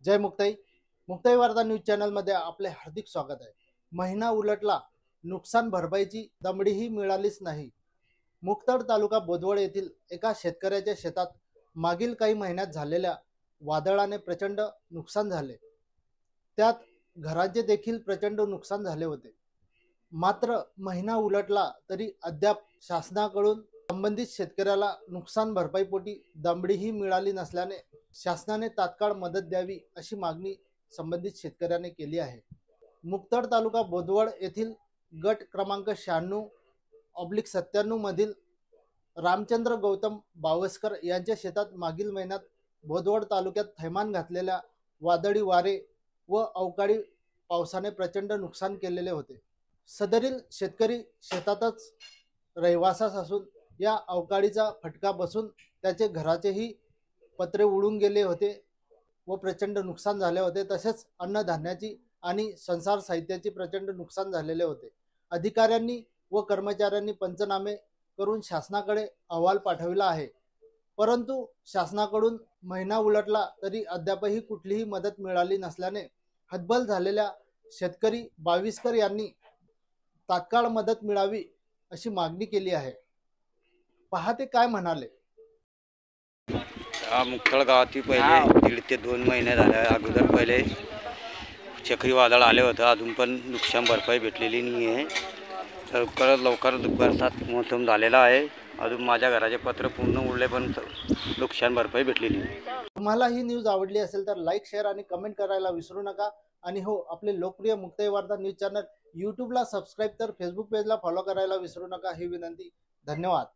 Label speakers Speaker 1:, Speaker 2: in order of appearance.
Speaker 1: जय मुक्ताई. मुक्ताई वार्ता न्यूज चॅनलमध्ये आपले हार्दिक स्वागत आहे. महिना उलटला, नुकसान भरपाईची दमडीही मिळालीच नाही. मुक्ताड तालुका बोदवड येथील एका शेतकऱ्याच्या शेतात मागील काही महिन्यात झालेल्या वादळाने प्रचंड नुकसान झाले. त्यात घरांचे देखील प्रचंड नुकसान झाले होते. मात्र महिना उलटला तरी अद्याप शासनाकडून संबंधित शेतकऱ्याला नुकसान भरपाईपोटी दमडीही मिळाली नसल्याने शासनाने तात्काळ मदत द्यावी अशी मागणी संबंधित शेतकऱ्याने केली आहे. मुक्ताड तालुका बोदवड येथील गट क्रमांक 96/97 मधील रामचंद्र गौतम बावस्कर यांच्या शेतात मागील महिन्यात बोदवड तालुक्यात थैमान घातलेल्या वादळी वारे व अवकाळी पावसाने प्रचंड नुकसान केलेले होते. सदरील शेतकरी शेतातच रहिवासास असून या अवकाळीचा फटका बसून त्याचे घराचेही पत्रे उडून गेले होते व प्रचंड नुकसान झाले होते. तसेच अन्नधान्याची आणि संसार साहित्याची प्रचंड नुकसान झालेले होते. अधिकाऱ्यांनी व कर्मचाऱ्यांनी पंचनामे करून शासनाकडे अहवाल पाठविला आहे, परंतु शासनाकडून महिना उलटला तरी अद्यापही कुठलीही मदत मिळाली नसल्याने हतबल झालेल्या शेतकरी बाविस्कर यांनी तात्काळ मदत मिळावी अशी मागणी केली आहे. पहा ते काय म्हणाले.
Speaker 2: मुक्ताड गावातील पहिले 1.5 ते 2 महिने झाले अगोदर पहिले चक्रीवादळ आले होतं. अजून पण नुकसान भरपाई भेटलेली नाही आहे. लवकर बरसात मोसम झालेला आहे. अजून माझ्या घराचे पत्र पूर्ण उडले पण नुकसान भरपाई भेटलेली नाही.
Speaker 1: तुम्हाला ही न्यूज आवडली असेल तर लाईक, शेअर आणि कमेंट करायला विसरू नका. आणि हो, आपले लोकप्रिय मुक्ताई वार्ता न्यूज चॅनल यूट्यूबला सबस्क्राईब तर फेसबुक पेजला फॉलो करायला विसरू नका ही विनंती. धन्यवाद.